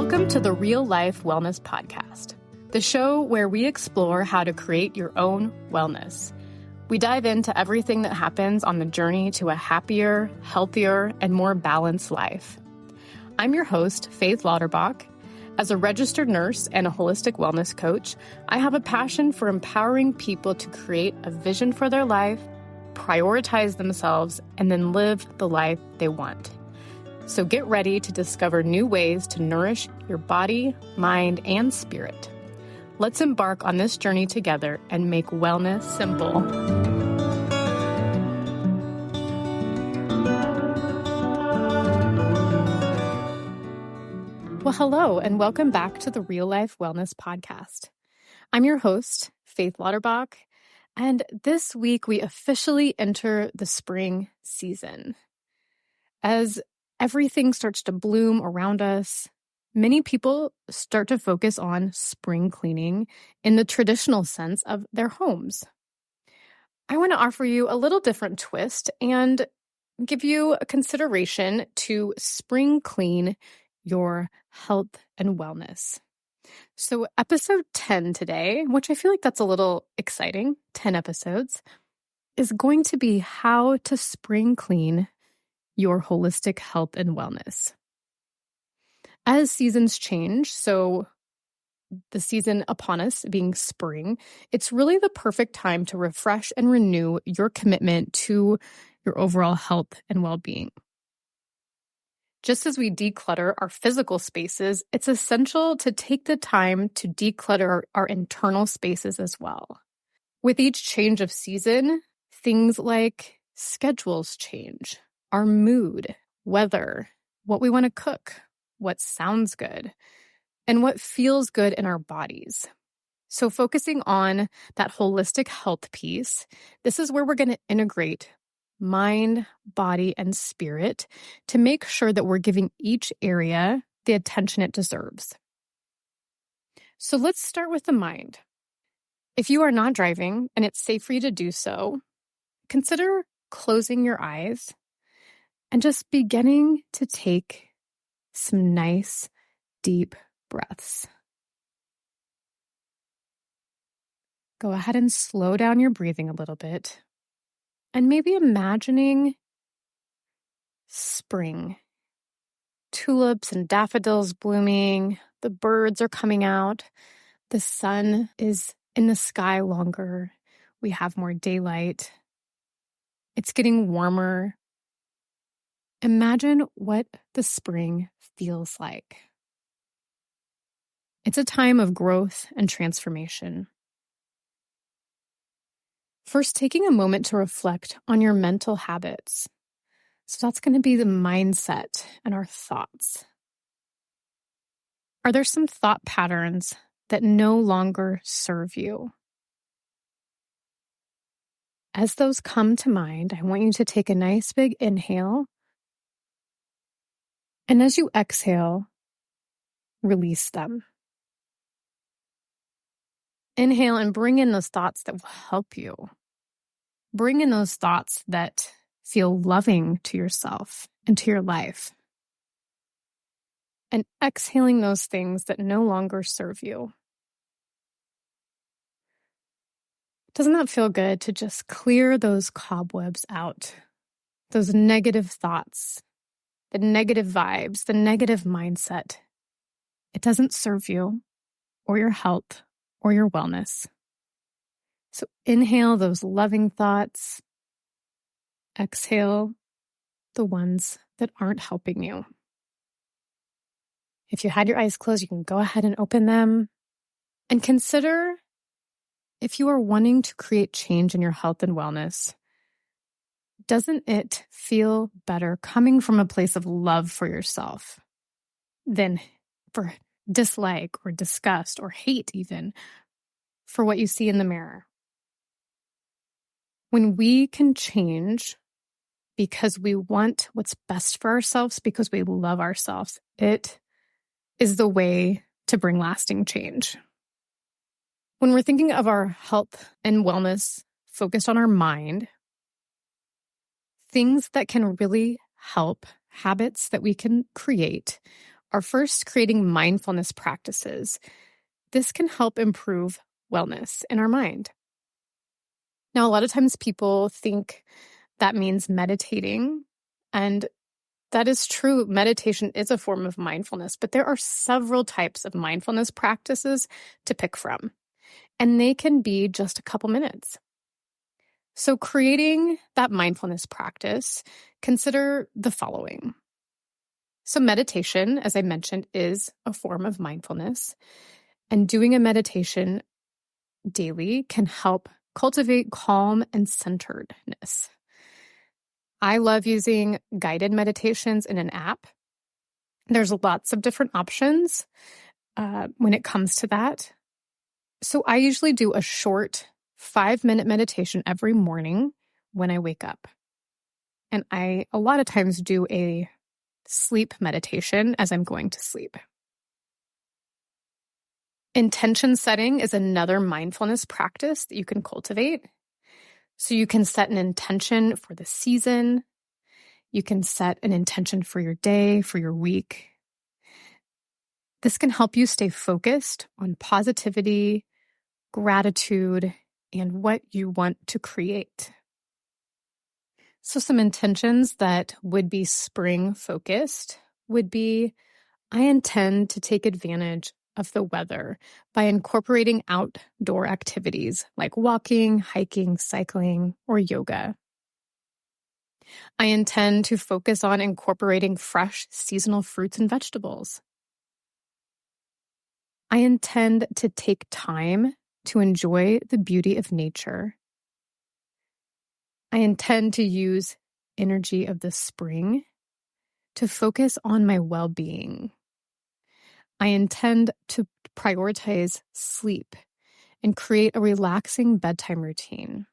Welcome to the Real Life Wellness Podcast, the show where we explore how to create your own wellness. We dive into everything that happens on the journey to a happier, healthier, and more balanced life. I'm your host, Faith Lauterbach. As a registered nurse and a holistic wellness coach, I have a passion for empowering people to create a vision for their life, prioritize themselves, and then live the life they want. So get ready to discover new ways to nourish your body, mind, and spirit. Let's embark on this journey together and make wellness simple. Well, hello, and welcome back to the Real Life Wellness Podcast. I'm your host, Faith Lauterbach, and this week we officially enter the spring season. As everything starts to bloom around us, many people start to focus on spring cleaning in the traditional sense of their homes. I want to offer you a little different twist and give you a consideration to spring clean your health and wellness. So episode 10 today, which I feel like that's a little exciting, 10 episodes, is going to be how to spring clean your holistic health and wellness. As seasons change, so the season upon us being spring, it's really the perfect time to refresh and renew your commitment to your overall health and well-being. Just as we declutter our physical spaces, it's essential to take the time to declutter our internal spaces as well. With each change of season, things like schedules change. Our mood, weather, what we want to cook, what sounds good, and what feels good in our bodies. So focusing on that holistic health piece, this is where we're going to integrate mind, body, and spirit to make sure that we're giving each area the attention it deserves. So let's start with the mind. If you are not driving and it's safe for you to do so, consider closing your eyes and just beginning to take some nice, deep breaths. Go ahead and slow down your breathing a little bit. And maybe imagining spring. Tulips and daffodils blooming. The birds are coming out. The sun is in the sky longer. We have more daylight. It's getting warmer. Imagine what the spring feels like. It's a time of growth and transformation. First, taking a moment to reflect on your mental habits. So that's going to be the mindset and our thoughts. Are there some thought patterns that no longer serve you? As those come to mind, I want you to take a nice big inhale. And as you exhale, release them. Inhale and bring in those thoughts that will help you. Bring in those thoughts that feel loving to yourself and to your life. And exhaling those things that no longer serve you. Doesn't that feel good to just clear those cobwebs out? Those negative thoughts, the negative vibes, the negative mindset. It doesn't serve you or your health or your wellness. So inhale those loving thoughts. Exhale the ones that aren't helping you. If you had your eyes closed, you can go ahead and open them. And consider if you are wanting to create change in your health and wellness, doesn't it feel better coming from a place of love for yourself than for dislike or disgust or hate even for what you see in the mirror? When we can change because we want what's best for ourselves, because we love ourselves, it is the way to bring lasting change. When we're thinking of our health and wellness focused on our mind, things that can really help, habits that we can create, are first creating mindfulness practices. This can help improve wellness in our mind. Now, a lot of times people think that means meditating, and that is true. Meditation is a form of mindfulness, but there are several types of mindfulness practices to pick from, and they can be just a couple minutes. So creating that mindfulness practice, consider the following. So meditation, as I mentioned, is a form of mindfulness, and doing a meditation daily can help cultivate calm and centeredness. I love using guided meditations in an app. There's lots of different options when it comes to that. So I usually do a short 5-minute meditation every morning when I wake up. And I a lot of times do a sleep meditation as I'm going to sleep. Intention setting is another mindfulness practice that you can cultivate. So you can set an intention for the season. You can set an intention for your day, for your week. This can help you stay focused on positivity, gratitude, and what you want to create. So some intentions that would be spring focused would be, I intend to take advantage of the weather by incorporating outdoor activities like walking, hiking, cycling, or yoga. I intend to focus on incorporating fresh seasonal fruits and vegetables. I intend to take time to enjoy the beauty of nature. I intend to use energy of the spring to focus on my well-being. I intend to prioritize sleep and create a relaxing bedtime routine.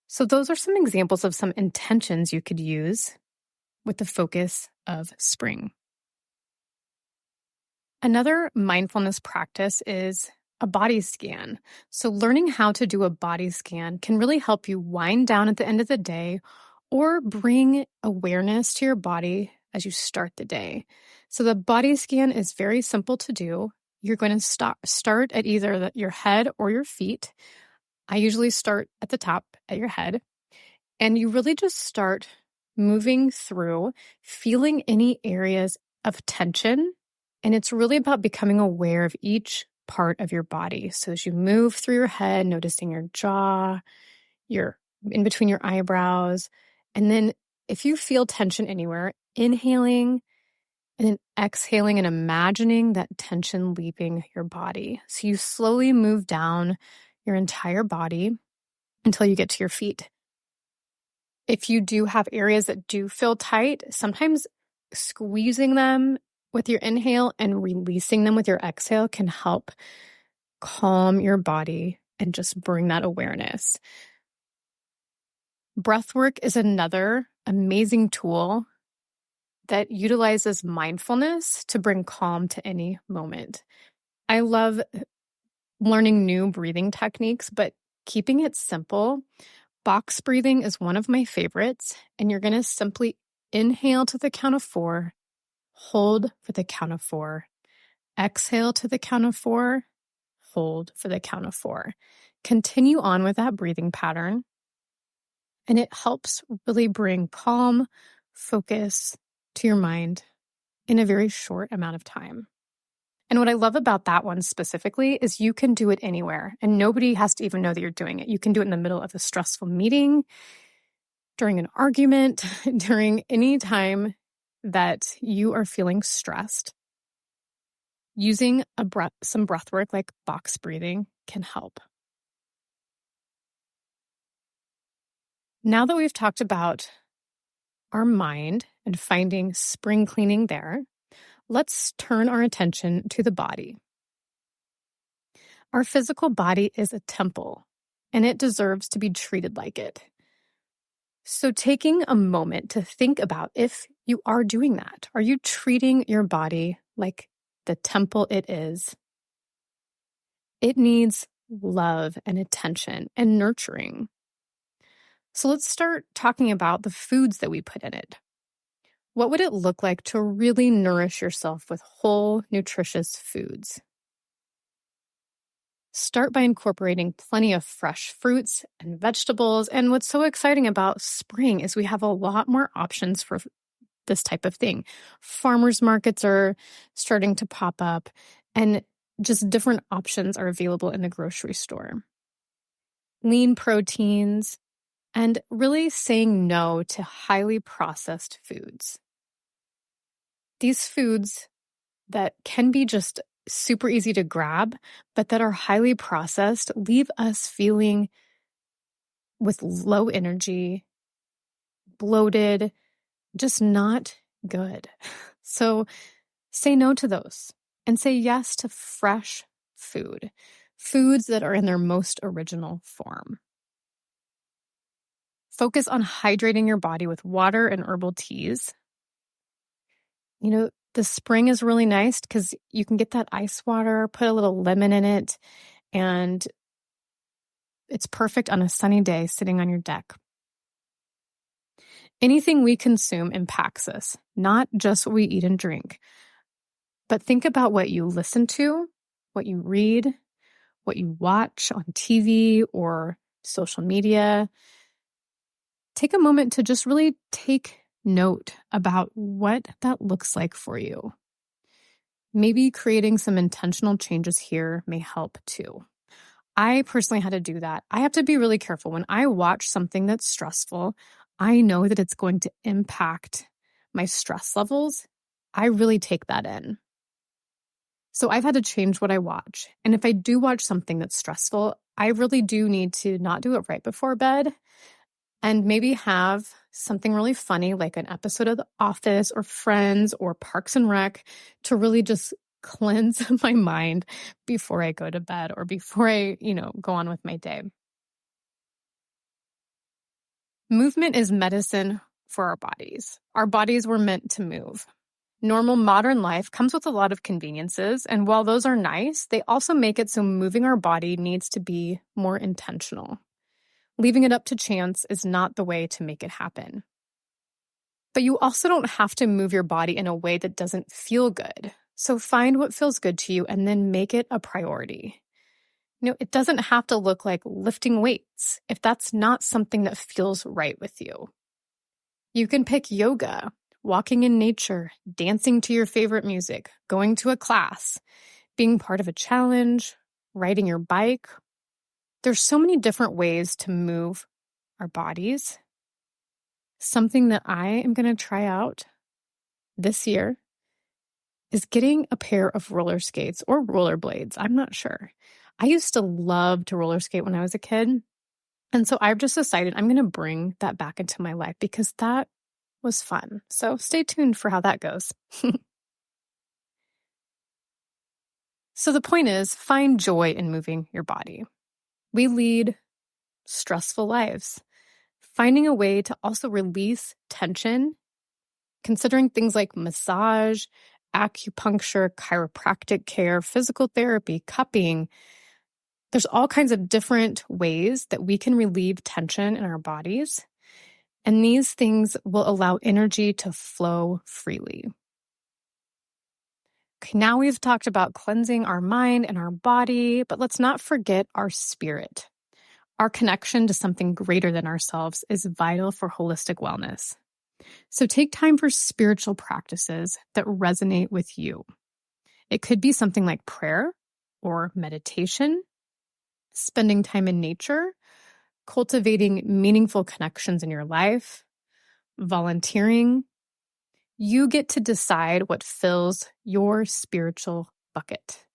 So those are some examples of some intentions you could use with the focus of spring. Another mindfulness practice is a body scan. So learning how to do a body scan can really help you wind down at the end of the day or bring awareness to your body as you start the day. So the body scan is very simple to do. You're going to start at either your head or your feet. I usually start at the top at your head. And you really just start moving through, feeling any areas of tension. And it's really about becoming aware of each part of your body. So as you move through your head, noticing your jaw, your in between your eyebrows. And then if you feel tension anywhere, inhaling and then exhaling and imagining that tension leaving your body. So you slowly move down your entire body until you get to your feet. If you do have areas that do feel tight, sometimes squeezing them with your inhale and releasing them with your exhale can help calm your body and just bring that awareness. Breathwork is another amazing tool that utilizes mindfulness to bring calm to any moment. I love learning new breathing techniques, but keeping it simple. Box breathing is one of my favorites, and you're going to simply inhale to the count of 4, hold for the count of 4, exhale to the count of 4, hold for the count of 4. Continue on with that breathing pattern, and it helps really bring calm, focus to your mind in a very short amount of time. And what I love about that one specifically is you can do it anywhere, and nobody has to even know that you're doing it. You can do it in the middle of a stressful meeting, during an argument, during any time that you are feeling stressed. Using some breath work like box breathing can help. Now that we've talked about our mind and finding spring cleaning there, let's turn our attention to the body. Our physical body is a temple, and it deserves to be treated like it. So taking a moment to think about if you are doing that. Are you treating your body like the temple it is? It needs love and attention and nurturing. So let's start talking about the foods that we put in it. What would it look like to really nourish yourself with whole, nutritious foods? Start by incorporating plenty of fresh fruits and vegetables. And what's so exciting about spring is we have a lot more options for this type of thing. Farmers markets are starting to pop up, and just different options are available in the grocery store. Lean proteins, and really saying no to highly processed foods. These foods that can be just super easy to grab, but that are highly processed, leave us feeling with low energy, bloated, just not good. So say no to those and say yes to fresh food, foods that are in their most original form. Focus on hydrating your body with water and herbal teas. The spring is really nice because you can get that ice water, put a little lemon in it, and it's perfect on a sunny day sitting on your deck. Anything we consume impacts us, not just what we eat and drink. But think about what you listen to, what you read, what you watch on TV or social media. Take a moment to just really take note about what that looks like for you. Maybe creating some intentional changes here may help too. I personally had to do that. I have to be really careful. When I watch something that's stressful, I know that it's going to impact my stress levels. I really take that in. So I've had to change what I watch. And if I do watch something that's stressful, I really do need to not do it right before bed and maybe have something really funny like an episode of The Office or Friends or Parks and Rec to really just cleanse my mind before I go to bed or before I, go on with my day. Movement is medicine for our bodies. Our bodies were meant to move. Normal modern life comes with a lot of conveniences, and while those are nice, they also make it so moving our body needs to be more intentional. Leaving it up to chance is not the way to make it happen. But you also don't have to move your body in a way that doesn't feel good. So find what feels good to you and then make it a priority. It doesn't have to look like lifting weights if that's not something that feels right with you. You can pick yoga, walking in nature, dancing to your favorite music, going to a class, being part of a challenge, riding your bike. There's so many different ways to move our bodies. Something that I am going to try out this year is getting a pair of roller skates or rollerblades. I'm not sure. I used to love to roller skate when I was a kid. And so I've just decided I'm going to bring that back into my life because that was fun. So stay tuned for how that goes. So the point is, find joy in moving your body. We lead stressful lives. Finding a way to also release tension, considering things like massage, acupuncture, chiropractic care, physical therapy, cupping. There's all kinds of different ways that we can relieve tension in our bodies. And these things will allow energy to flow freely. Okay, now we've talked about cleansing our mind and our body, but let's not forget our spirit. Our connection to something greater than ourselves is vital for holistic wellness. So take time for spiritual practices that resonate with you. It could be something like prayer or meditation, spending time in nature, cultivating meaningful connections in your life, volunteering. You get to decide what fills your spiritual bucket.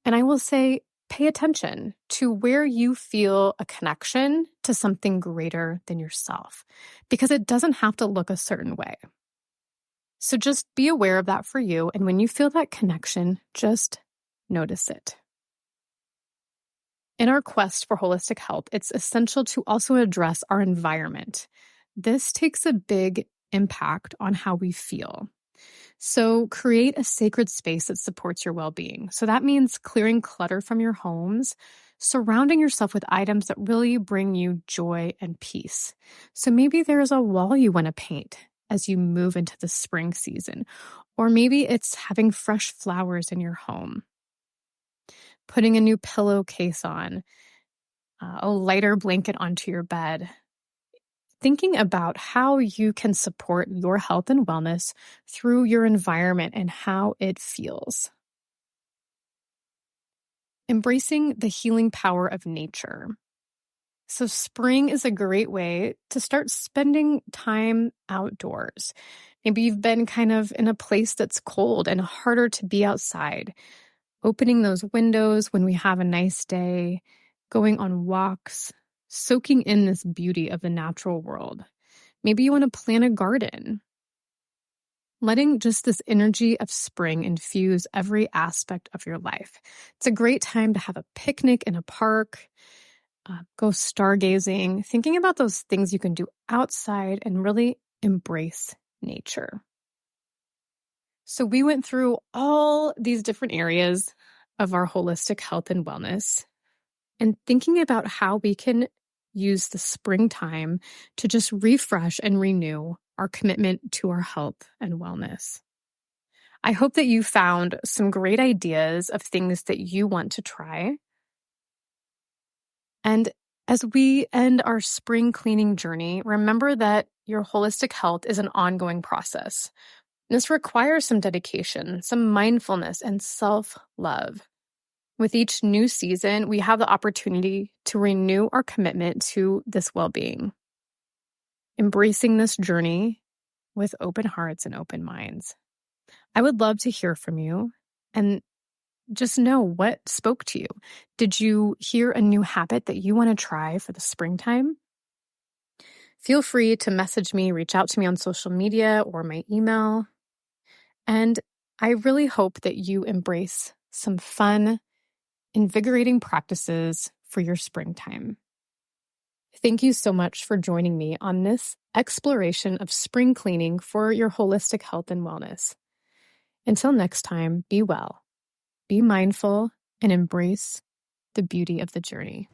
And I will say, pay attention to where you feel a connection to something greater than yourself, because it doesn't have to look a certain way. So just be aware of that for you. And when you feel that connection, just notice it. In our quest for holistic health, it's essential to also address our environment. This takes a big impact on how we feel. So create a sacred space that supports your well-being. So that means clearing clutter from your homes, surrounding yourself with items that really bring you joy and peace. So maybe there's a wall you want to paint, as you move into the spring season. Or maybe it's having fresh flowers in your home, putting a new pillowcase on, a lighter blanket onto your bed. Thinking about how you can support your health and wellness through your environment and how it feels. Embracing the healing power of nature. So spring is a great way to start spending time outdoors. Maybe you've been kind of in a place that's cold and harder to be outside. Opening those windows when we have a nice day, going on walks, soaking in this beauty of the natural world. Maybe you want to plant a garden. Letting just this energy of spring infuse every aspect of your life. It's a great time to have a picnic in a park, go stargazing, thinking about those things you can do outside and really embrace nature. So we went through all these different areas of our holistic health and wellness and thinking about how we can use the springtime to just refresh and renew our commitment to our health and wellness. I hope that you found some great ideas of things that you want to try. And as we end our spring cleaning journey, remember that your holistic health is an ongoing process. This requires some dedication, some mindfulness, and self-love. With each new season, we have the opportunity to renew our commitment to this well-being, embracing this journey with open hearts and open minds. I would love to hear from you and just know what spoke to you. Did you hear a new habit that you want to try for the springtime? Feel free to message me, reach out to me on social media or my email. And I really hope that you embrace some fun, invigorating practices for your springtime. Thank you so much for joining me on this exploration of spring cleaning for your holistic health and wellness. Until next time, be well, be mindful, and embrace the beauty of the journey.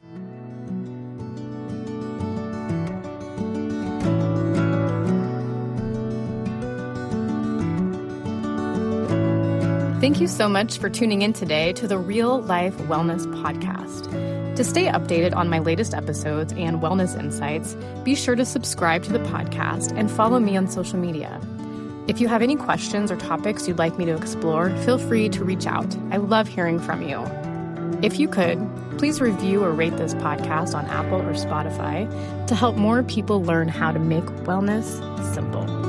Thank you so much for tuning in today to the Real Life Wellness Podcast. To stay updated on my latest episodes and wellness insights, be sure to subscribe to the podcast and follow me on social media. If you have any questions or topics you'd like me to explore, feel free to reach out. I love hearing from you. If you could, please review or rate this podcast on Apple or Spotify to help more people learn how to make wellness simple.